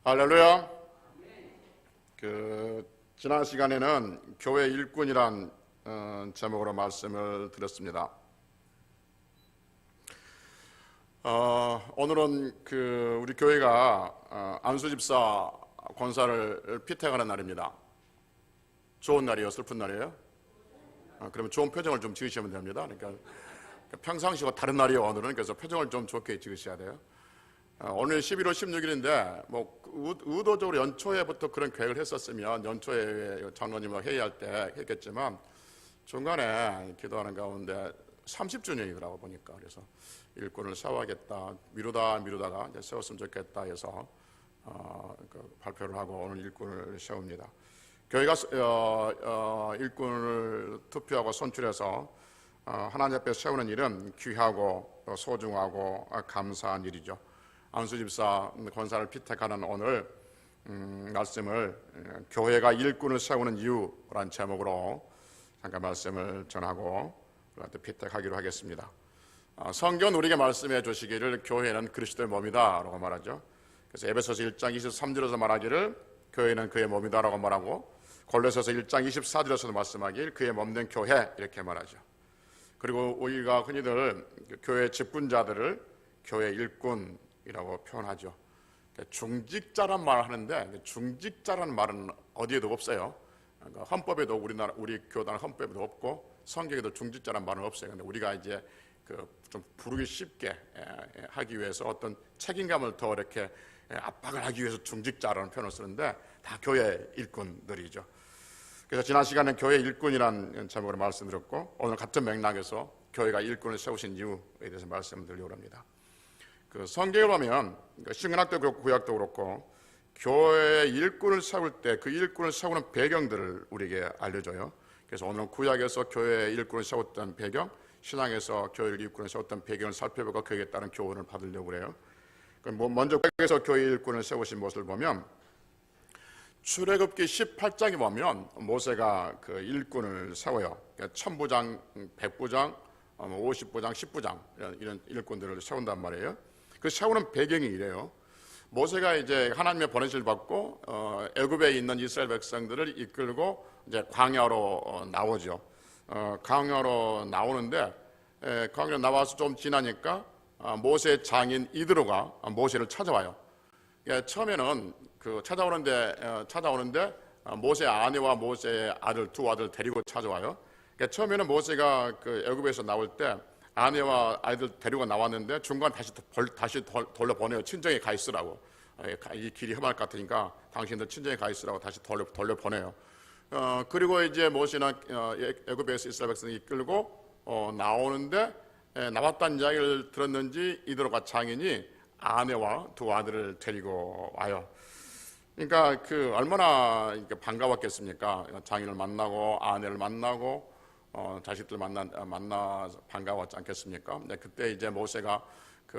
할렐루야. 지난 시간에는 교회 일꾼이란 제목으로 말씀을 드렸습니다. 오늘은 우리 교회가 안수 집사 권사를 피택하는 날입니다. 좋은 날이에요, 슬픈 날이에요? 그러면 좋은 표정을 좀 지으시면 됩니다. 그러니까 평상시와 다른 날이에요, 오늘은. 그래서 표정을 좀 좋게 지으셔야 돼요. 오늘 11월 16일인데 의도적으로 연초에부터 그런 계획을 했었으면 연초에 장로님과 회의할 때 했겠지만 중간에 기도하는 가운데 30주년이더라고 보니까. 그래서 일꾼을 세워야겠다, 미루다가 이제 세웠으면 좋겠다 해서 발표를 하고 오늘 일꾼을 세웁니다. 교회가 일꾼을 투표하고 선출해서 하나님 앞에 세우는 일은 귀하고 소중하고 감사한 일이죠. 안수집사 권사를 피택하는 오늘 말씀을 교회가 일꾼을 세우는 이유라는 제목으로 잠깐 말씀을 전하고 피택하기로 하겠습니다. 성경 우리에게 말씀해 주시기를 교회는 그리스도의 몸이다 라고 말하죠. 그래서 에베소서 1장 23절에서 말하기를 교회는 그의 몸이다 라고 말하고, 골로새서 1장 24절에서도 말씀하길 그의 몸된 교회 이렇게 말하죠. 그리고 우리가 흔히들 교회 직분자들을 교회 일꾼이라고 표현하죠. 중직자란 말을 하는데 중직자라는 말은 어디에도 없어요. 헌법에도 우리 교단 헌법에도 없고 성경에도 중직자라는 말은 없어요. 근데 우리가 이제 좀 부르기 쉽게 하기 위해서 어떤 책임감을 더 이렇게 압박을 하기 위해서 중직자라는 표현을 쓰는데 다 교회 일꾼들이죠. 그래서 지난 시간에 교회 일꾼이라는 제목으로 말씀드렸고, 오늘 같은 맥락에서 교회가 일꾼을 세우신 이유에 대해서 말씀드리려고 합니다. 성경을 보면 신약도 그렇고 구약도 그렇고 교회 일꾼을 세울 때 그 일꾼을 세우는 배경들을 우리에게 알려줘요. 그래서 오늘은 구약에서 교회 일꾼을 세웠던 배경, 신약에서 교회 일꾼을 세웠던 배경을 살펴보고 거기에 따른 교훈을 받으려고 그래요. 먼저 구약에서 교회 일꾼을 세우신 모습을 보면 출애굽기 18장에 보면 모세가 일꾼을 세워요. 천부장, 백부장, 50부장, 10부장 이런 일꾼들을 세운단 말이에요. 그 세우는 배경이 이래요. 모세가 이제 하나님의 보내심을 받고 애굽에 있는 이스라엘 백성들을 이끌고 이제 광야로 나오죠. 광야로 나오는데 광야로 나와서 좀 지나니까 모세의 장인 이드로가 모세를 찾아와요. 처음에는 찾아오는데 모세의 아내와 모세의 아들, 두 아들 데리고 찾아와요. 처음에는 모세가 애굽에서 나올 때 아내와 아이들 데리고 나왔는데 중간 다시 돌려보내요. 친정에 가 있으라고. 이 길이 험할 것 같으니까 당신들 친정에 가 있으라고 다시 돌려보내요. 그리고 이제 모세는 애굽에서 이스라엘 백성이 이끌고 나오는데 나왔다는 이야기를 들었는지 이드로가 장인이 아내와 두 아들을 데리고 와요. 그러니까 얼마나 반가웠겠습니까? 장인을 만나고 아내를 만나고 자식들 만나 반가웠지 않겠습니까? 그때 이제 모세가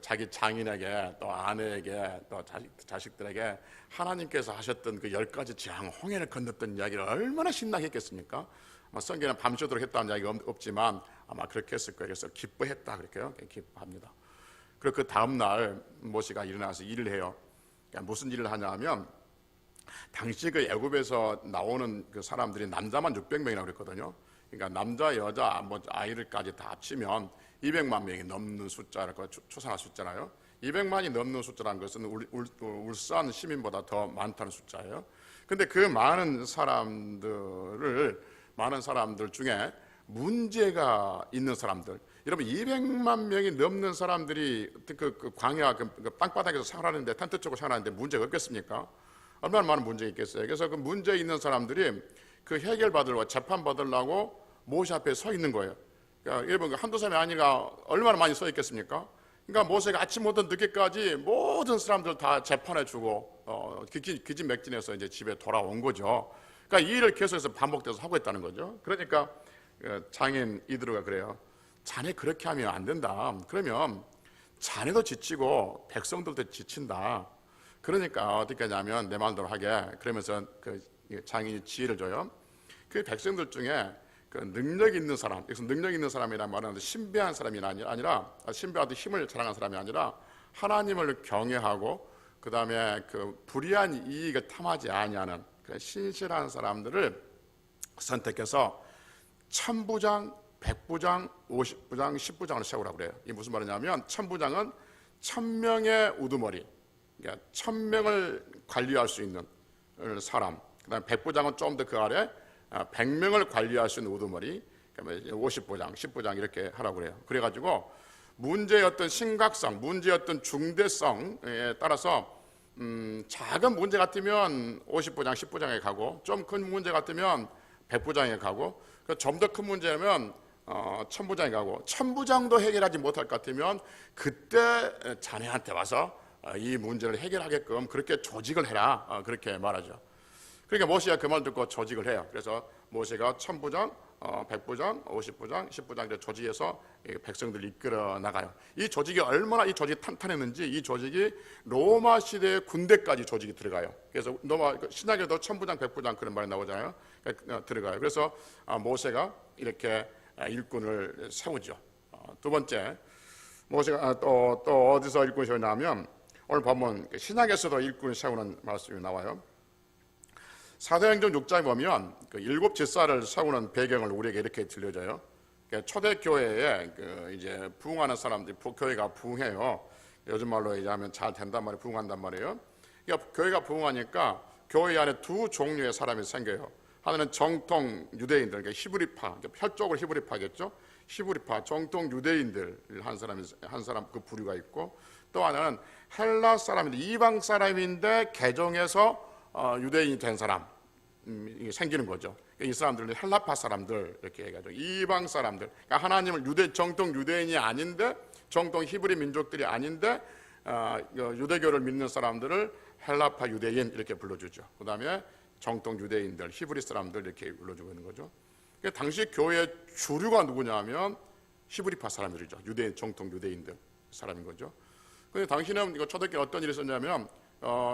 자기 장인에게 또 아내에게 또 자식들에게 하나님께서 하셨던 10가지 재앙, 홍해를 건넜던 이야기를 얼마나 신나게 했겠습니까? 성경에는 밤새도록 했다는 이야기가 없지만 아마 그렇게 했을 거예요. 그래서 기뻐했다 그렇게요. 기뻐합니다. 그리고 그 다음날 모세가 일어나서 일을 해요. 무슨 일을 하냐면 당시 애굽에서 나오는 사람들이 남자만 600명이라고 그랬거든요. 그러니까 남자, 여자, 아이들까지 다 합치면 200만 명이 넘는 숫자라고 추산할 수 있잖아요. 200만이 넘는 숫자라는 것은 울산 시민보다 더 많다는 숫자예요. 근데 그 많은 사람들 중에 문제가 있는 사람들, 여러분 200만 명이 넘는 사람들이 광야 땅바닥에서 생활하는데, 텐트 쪽으로 생활하는데 문제가 없겠습니까? 얼마나 많은 문제가 있겠어요. 그래서 문제 있는 사람들이 해결받으려고, 재판받으려고 모세 앞에 서 있는 거예요. 그러니까 여러분 한두 사람이 아니라 얼마나 많이 서 있겠습니까? 그러니까 모세가 아침부터 늦게까지 모든 사람들 다 재판해주고 기진맥진해서 이제 집에 돌아온 거죠. 그러니까 이 일을 계속해서 반복돼서 하고 있다는 거죠. 그러니까 장인 이드로가 그래요. 자네 그렇게 하면 안 된다. 그러면 자네도 지치고 백성들도 지친다. 그러니까 어떻게 하냐면 내 말대로 하게, 그러면서 장인이 지혜를 줘요. 그 백성들 중에 능력 있는 사람, 여기서 능력 있는 사람이란 말은 신비한 사람이 아니라 신비하고 힘을 자랑한 사람이 아니라 하나님을 경외하고 그 다음에 그 불의한 이익을 탐하지 아니하는 신실한 사람들을 선택해서 1000부장, 100부장, 50부장, 10부장을 세우라고 그래요. 이게 무슨 말이냐면 1000부장은 1000명의 우두머리, 그러니까 1000명을 관리할 수 있는 사람, 그 다음에 100부장은 좀 더 그 아래 100명을 관리할 수 있는 우두머리, 50부장, 10부장 이렇게 하라고 그래요. 그래가지고 문제의 어떤 심각성, 문제의 어떤 중대성에 따라서 작은 문제 같으면 50부장, 10부장에 가고 좀 큰 문제 같으면 100부장에 가고 좀 더 큰 문제면 1000부장에 가고 1000부장도 해결하지 못할 것 같으면 그때 자네한테 와서 이 문제를 해결하게끔 그렇게 조직을 해라, 그렇게 말하죠. 그러니까 모세가 그 말 듣고 조직을 해요. 그래서 모세가 1000부장, 100부장, 50부장, 10부장 이렇게 조직해서 백성들을 이끌어 나가요. 이 조직이 얼마나 이 조직이 탄탄했는지 이 조직이 로마 시대의 군대까지 조직이 들어가요. 그래서 로마 신약에도 1000부장, 100부장 그런 말이 나오잖아요. 들어가요. 그래서 모세가 이렇게 일꾼을 세우죠. 두 번째, 모세가 또 어디서 일꾼을 세우냐면 오늘 보면 신약에서도 일꾼을 세우는 말씀이 나와요. 사도행전 6장에 보면 그 7 집사를 세우는 배경을 우리에게 이렇게 들려줘요. 초대교회에 이제 부흥하는 사람들이 교회가 부흥해요. 요즘 말로 이제 하면 잘 된단 말이에요. 부흥한단 말이에요. 그러니까 교회가 부흥하니까 교회 안에 두 종류의 사람이 생겨요. 하나는 정통 유대인들, 그러니까 히브리파, 혈족을 히브리파겠죠. 히브리파, 정통 유대인들 한 사람 그 부류가 있고, 또 하나는 헬라 사람인데 이방 사람인데 개종해서 유대인이 된 사람 생기는 거죠. 이 사람들은 헬라파 사람들 이렇게 해가지고 이방 사람들, 그러니까 하나님을 정통 유대인이 아닌데 정통 히브리 민족들이 아닌데 유대교를 믿는 사람들을 헬라파 유대인 이렇게 불러주죠. 그 다음에 정통 유대인들, 히브리 사람들 이렇게 불러주고 있는 거죠. 그러니까 당시 교회의 주류가 누구냐면 히브리파 사람들이죠. 유대인, 정통 유대인들 사람인 거죠. 근데 당시는 이거 초대교회 어떤 일이 있었냐면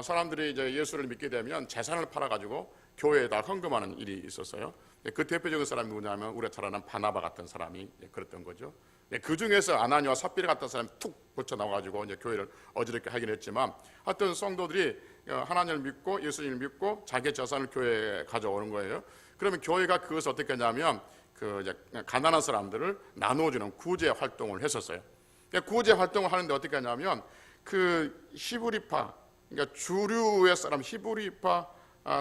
사람들이 이제 예수를 믿게 되면 재산을 팔아가지고 교회에다 헌금하는 일이 있었어요. 그 대표적인 사람이 누구냐면 우리가 잘 아는 바나바 같은 사람이 그랬던 거죠. 그 중에서 아나니와 삽비라 같은 사람이 툭 붙여 나와가지고 이제 교회를 어지럽게 하긴 했지만, 하여튼 성도들이 하나님을 믿고 예수님을 믿고 자기 재산을 교회에 가져오는 거예요. 그러면 교회가 그것을 어떻게 하냐면 이제 가난한 사람들을 나누어주는 구제 활동을 했었어요. 구제 활동을 하는데 어떻게 하냐면 그 히브리파, 그러니까 주류의 사람 히브리파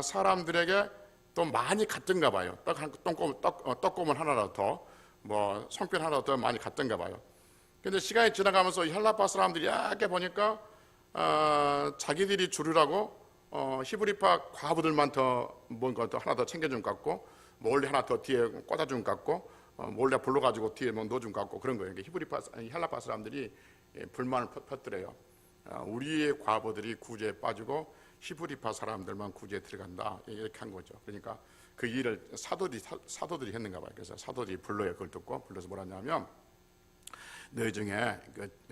사람들에게 또 많이 갔던가 봐요. 떡고물 하나라도 더, 뭐 송편 하나라도 더 많이 갔던가 봐요. 근데 시간이 지나가면서 헬라파 사람들이 약게 보니까 자기들이 주류라고 히브리파 과부들만 더 뭔가 더 하나 더 챙겨준 것 같고, 몰래 하나 더 뒤에 꽂아준 것 같고, 몰래 불러가지고 뒤에 뭐 넣어준 것 같고 그런 거예요. 헬라파 사람들이 불만을 퍼뜨려요. 우리의 과부들이 구제에 빠지고 히브리파 사람들만 구제에 들어간다, 이렇게 한 거죠. 그러니까 그 일을 사도들이 했는가 봐요. 그래서 사도들이 불러요. 그걸 듣고 불러서 뭐라냐면 너희 중에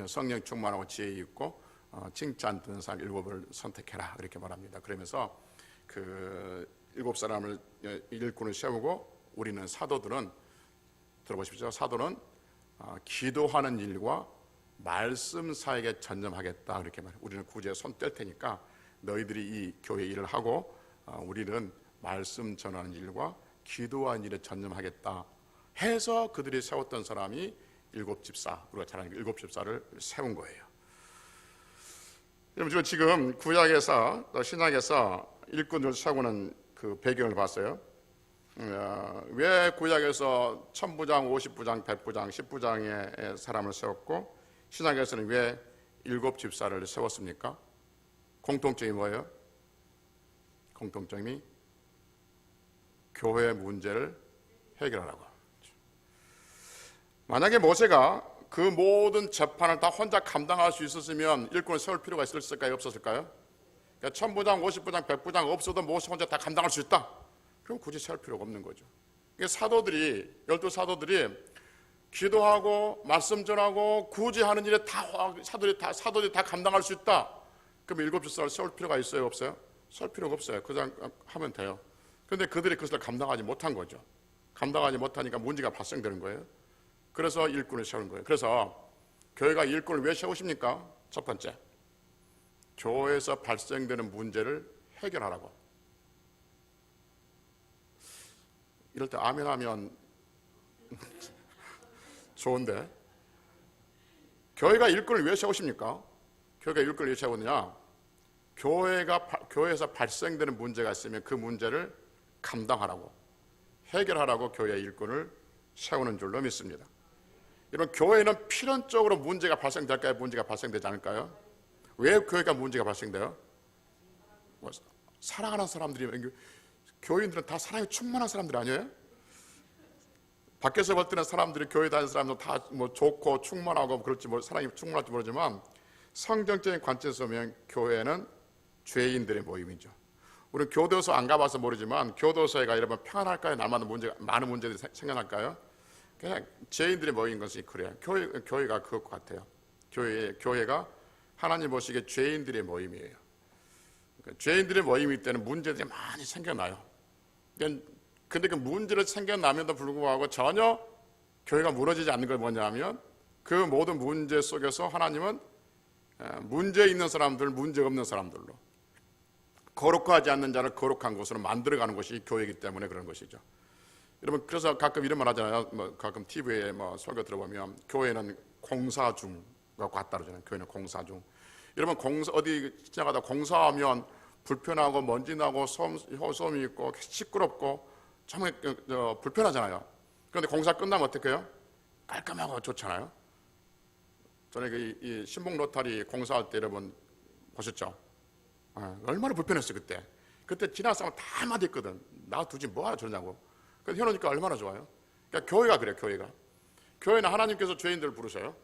성령 충만하고 지혜 있고 칭찬 듣는 사람 7을 선택해라, 이렇게 말합니다. 그러면서 그 7사람을 일꾼을 세우고 우리는 사도들은, 들어보십시오. 사도는 기도하는 일과 말씀 사역에 전념하겠다, 이렇게 말해요. 우리는 구제에 손 뗄 테니까 너희들이 이 교회 일을 하고 우리는 말씀 전하는 일과 기도하는 일에 전념하겠다 해서 그들이 세웠던 사람이 7집사, 우리가 잘 아는 7집사를 세운 거예요. 여러분 지금 구약에서 또 신약에서 일꾼을 세우는 그 배경을 봤어요. 왜 구약에서 1000부장, 50부장, 100부장, 10부장의 사람을 세웠고 신약에서는 왜 7집사를 세웠습니까? 공통점이 뭐예요? 공통점이 교회 문제를 해결하라고. 만약에 모세가 그 모든 재판을 다 혼자 감당할 수 있었으면 일꾼을 세울 필요가 있었을까요? 없었을까요? 그러니까 1000부장, 50부장, 100부장 없어도 모세 혼자 다 감당할 수 있다. 그럼 굳이 세울 필요가 없는 거죠. 그러니까 사도들이, 12사도들이 기도하고 말씀 전하고 구제하는 일에 다 사도들이 다 감당할 수 있다. 그럼 7집사를 세울 필요가 있어요? 없어요? 세울 필요가 없어요. 그냥 하면 돼요. 그런데 그들이 그것을 감당하지 못한 거죠. 감당하지 못하니까 문제가 발생되는 거예요. 그래서 일꾼을 세우는 거예요. 그래서 교회가 일꾼을 왜 세우십니까? 첫 번째, 교회에서 발생되는 문제를 해결하라고. 이럴 때 아멘 하면 좋은데, 교회가 일꾼을 왜 세우십니까? 교회가 일꾼을 왜 세우느냐? 교회에서 발생되는 문제가 있으면 그 문제를 감당하라고, 해결하라고 교회의 일꾼을 세우는 줄로 믿습니다. 이런 교회는 필연적으로 문제가 발생될까요? 문제가 발생되지 않을까요? 왜 교회가 문제가 발생돼요? 사랑하는 사람들이, 교인들은 다 사랑이 충만한 사람들 아니에요? 밖에서 볼 때는 사람들이, 교회 다니는 사람들 다 뭐 좋고 충만하고 그렇지, 뭐 사랑이 충만할지 모르지만 성경적인 관점에서 보면 교회는 죄인들의 모임이죠. 우리는 교도소 안 가봐서 모르지만 교도소에 가 이러면 평안할까요? 날마다 많은 문제들이 생겨날까요? 그냥 죄인들의 모임인 것이 그래요. 교회가 그것 같아요. 교회가 하나님 보시기에 죄인들의 모임이에요. 그러니까 죄인들의 모임일 때는 문제들이 많이 생겨나요. 근데 그 문제를 생겨나면도 불구하고 전혀 교회가 무너지지 않는 걸 뭐냐면, 그 모든 문제 속에서 하나님은 문제 있는 사람들, 문제 없는 사람들로, 거룩하지 않는 자를 거룩한 곳으로 만들어가는 것이 교회이기 때문에 그런 것이죠. 여러분, 그래서 가끔 이런 말 하잖아요. 가끔 TV에 설교 들어보면 교회는 공사 중과 같다 그러잖아요. 교회는 공사 중. 여러분, 어디 지나가다 공사하면 불편하고 먼지 나고 소음이 있고 시끄럽고 정말 불편하잖아요. 그런데 공사 끝나면 어떻게 해요? 깔끔하고 좋잖아요. 전에 이 신봉 로타리 공사할 때 여러분 보셨죠? 얼마나 불편했어요 그때. 그때 지난 사람 다 한마디 했거든. 놔두지 뭐하러 저러냐고. 근데 해놓으니까 얼마나 좋아요. 그러니까 교회가 그래요. 교회는 하나님께서 죄인들을 부르셔요.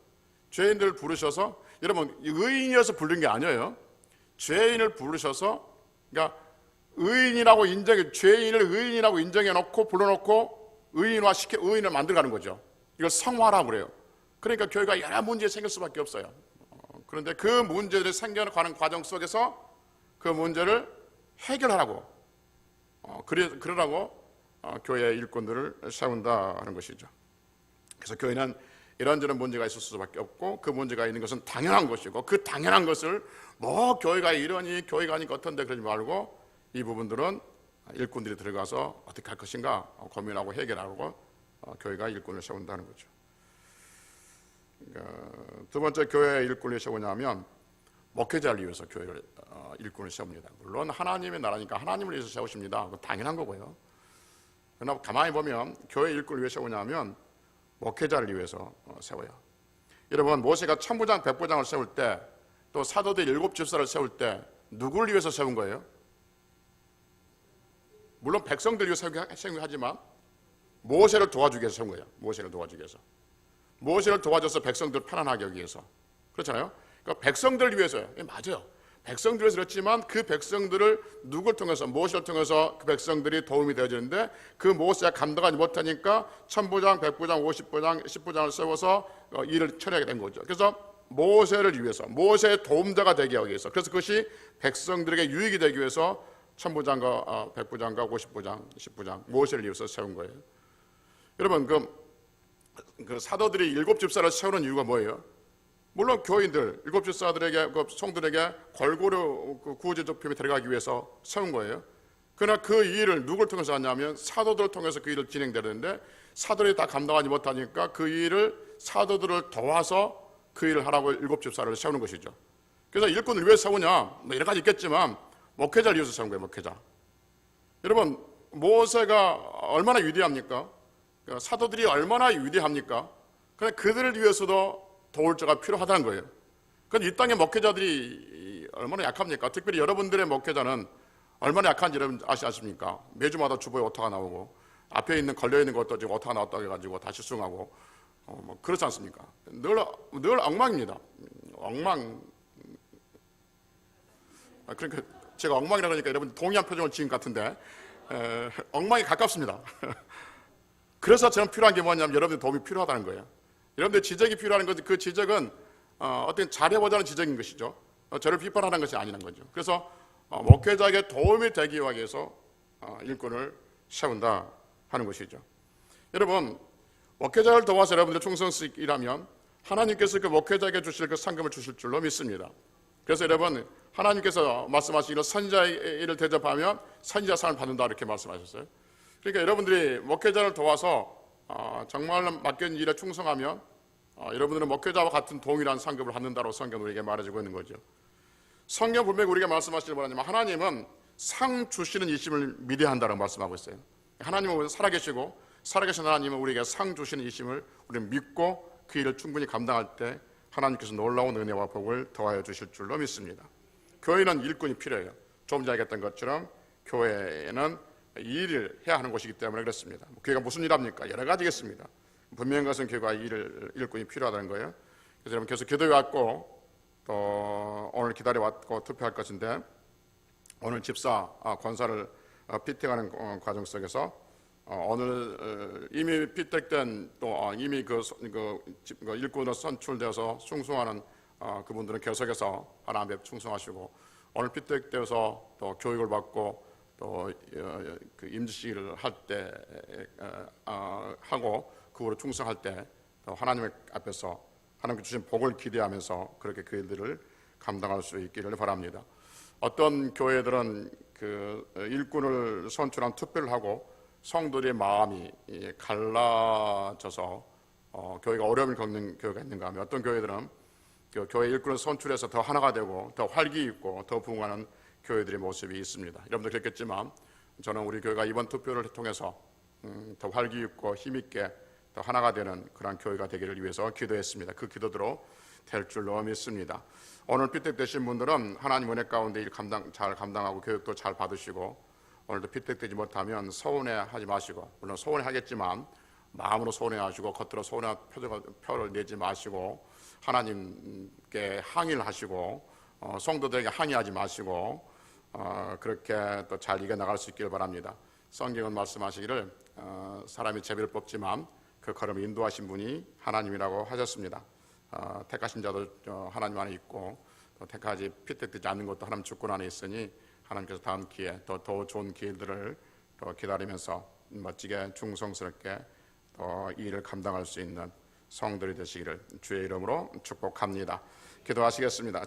죄인들을 부르셔서, 여러분 의인이어서 부른 게 아니에요. 죄인을 부르셔서, 그러니까 죄인을 의인이라고 인정해 놓고 불러놓고 의인을 만들어가는 거죠. 이걸 성화라고 그래요. 그러니까 교회가 여러 문제가 생길 수밖에 없어요. 그런데 그 문제들이 생겨가는 과정 속에서 그 문제를 해결하라고, 그러라고 교회의 일꾼들을 세운다 하는 것이죠. 그래서 교회는 이런저런 문제가 있을 수밖에 없고, 그 문제가 있는 것은 당연한 것이고, 그 당연한 것을 뭐 교회가 이러니 교회가 아니까 어떤데 그러지 말고, 이 부분들은 일꾼들이 들어가서 어떻게 할 것인가 고민하고 해결하고 교회가 일꾼을 세운다는 거죠. 그러니까 두 번째 교회의 일꾼을 세우냐면 목회자를 위해서 교회를 일꾼을 세웁니다. 물론 하나님의 나라니까 하나님을 위해서 세우십니다. 그건 당연한 거고요. 그러나 가만히 보면 교회 일꾼을 왜 세우냐면 목회자를 위해서 세워요. 여러분, 모세가 천부장 백부장을 세울 때, 또 사도들 7집사를 세울 때 누구를 위해서 세운 거예요? 물론 백성들 위해서 세우긴 하지만 모세를 도와주기 위해서 세운 거예요. 모세를 도와주기 위해서. 모세를 도와줘서 백성들 편안하게 하기 위해서. 그렇잖아요. 그러니까 백성들을 위해서요. 맞아요. 백성들을 위해서 그렇지만 그 백성들을 누구를 통해서, 모세를 통해서 그 백성들이 도움이 되어지는데, 그 모세가 감당하지 못하니까 천부장, 백부장, 50부장, 10부장을 세워서 일을 처리하게 된 거죠. 그래서 모세를 위해서, 모세의 도움자가 되게 하기 위해서, 그래서 그것이 백성들에게 유익이 되기 위해서 천부장과 백부장과 50부장, 10부장, 모세를 위해서 세운 거예요. 여러분, 그 사도들이 7집사를 세우는 이유가 뭐예요? 물론 교인들, 7집사들에게, 그 성들에게 골고루 구제접힘에 들어가기 위해서 세운 거예요. 그러나 그 일을 누굴 통해서 하냐면 사도들을 통해서 그 일을 진행되는데, 사도들이 다 감당하지 못하니까 그 일을 사도들을 도와서 그 일을 하라고 7집사를 세우는 것이죠. 그래서 일꾼을 왜 세우냐? 뭐 여러 가지 있겠지만 목회자를 위해서 세운 거예요. 목회자. 여러분, 모세가 얼마나 위대합니까? 사도들이 얼마나 위대합니까? 그런데 그들을 위해서도 도울 자가 필요하다는 거예요. 그런데 이 땅의 목회자들이 얼마나 약합니까? 특별히 여러분들의 목회자는 얼마나 약한지 여러분 아십니까? 매주마다 주보에 오타가 나오고, 앞에 걸려있는 것도 지금 오타가 나왔다고 해가지고 다시 수긍하고, 뭐 그렇지 않습니까? 늘 엉망입니다. 엉망. 그러니까 제가 엉망이라고 하니까 여러분 동의한 표정을 지은 것 같은데, 엉망이 가깝습니다. 그래서 저는 필요한 게 뭐냐면 여러분들 도움이 필요하다는 거예요. 여러분들 지적이 필요한 것은, 그 지적은 어떤 잘해보자는 지적인 것이죠. 저를 비판하는 것이 아니라는 거죠. 그래서 목회자에게 도움이 되기 위해서 일꾼을 세운다 하는 것이죠. 여러분, 목회자를 도와서 여러분들 충성스럽게 일하면 하나님께서 그 목회자에게 주실 그 상금을 주실 줄로 믿습니다. 그래서 여러분, 하나님께서 말씀하시기를 선지자의 일을 대접하면 선지자상을 받는다 이렇게 말씀하셨어요. 그러니까 여러분들이 목회자를 도와서 정말 맡겨진 일에 충성하면 여러분들은 목회자와 같은 동일한 상급을 받는다고 성경은 우리에게 말해주고 있는 거죠. 성경 분명히 우리가 말씀하시길 바라지만 하나님은 상 주시는 이심을 믿어야 한다고 말씀하고 있어요. 하나님은 살아계시고 살아계신 하나님은 우리에게 상 주시는 이심을 우리는 믿고 그 일을 충분히 감당할 때 하나님께서 놀라운 은혜와 복을 더하여 주실 줄로 믿습니다. 교회는 일꾼이 필요해요. 좀 전에 얘기했던 것처럼 교회는 일을 해야 하는 곳이기 때문에 그렇습니다. 교회가 무슨 일 합니까? 여러 가지겠습니다. 분명한 것은 교회가 일꾼이 필요하다는 거예요. 그래서 여러분 계속 기도해 왔고 또 오늘 기다려 왔고 투표할 것인데 오늘 집사 권사를 피택하는 과정 속에서 오늘 이미 피택된 또 이미 그 일꾼으로 선출되어서 충성하는 그분들은 계속해서 하나님 앞에 충성하시고 오늘 피택되어서 또 교육을 받고 또 그 임시를 할 때 하고 그거로 충성할 때 또 하나님 앞에서 하나님께 주신 복을 기대하면서 그렇게 그 일들을 감당할 수 있기를 바랍니다. 어떤 교회들은 그 일꾼을 선출한 투표를 하고 성도들의 마음이 갈라져서 교회가 어려움을 겪는 교회가 있는가 하면 어떤 교회들은 그 교회 일꾼을 선출해서 더 하나가 되고 더 활기 있고 더 부흥하는 교회들의 모습이 있습니다. 여러분도 그랬겠지만 저는 우리 교회가 이번 투표를 통해서 더 활기 있고 힘 있게 더 하나가 되는 그런 교회가 되기를 위해서 기도했습니다. 그 기도대로 될 줄로 믿습니다. 오늘 피택되신 분들은 하나님 은혜 가운데 일 잘 감당하고 교육도 잘 받으시고 오늘도 피택되지 못하면 서운해하지 마시고 물론 서운해하겠지만 마음으로 서운해하시고 겉으로 서운한 표를 내지 마시고 하나님께 항의를 하시고 성도들에게 항의하지 마시고 그렇게 또 잘 이겨나갈 수 있기를 바랍니다. 성경은 말씀하시기를 사람이 제비를 뽑지만 그 걸음을 인도하신 분이 하나님이라고 하셨습니다. 택하신 자도 하나님 안에 있고 또 택하지 피택되지 않는 것도 하나님 주권 안에 있으니 하나님께서 다음 기회 더 좋은 기회들을 또 기다리면서 멋지게 충성스럽게 또 이 일을 감당할 수 있는 성들이 되시기를 주의 이름으로 축복합니다. 기도하시겠습니다.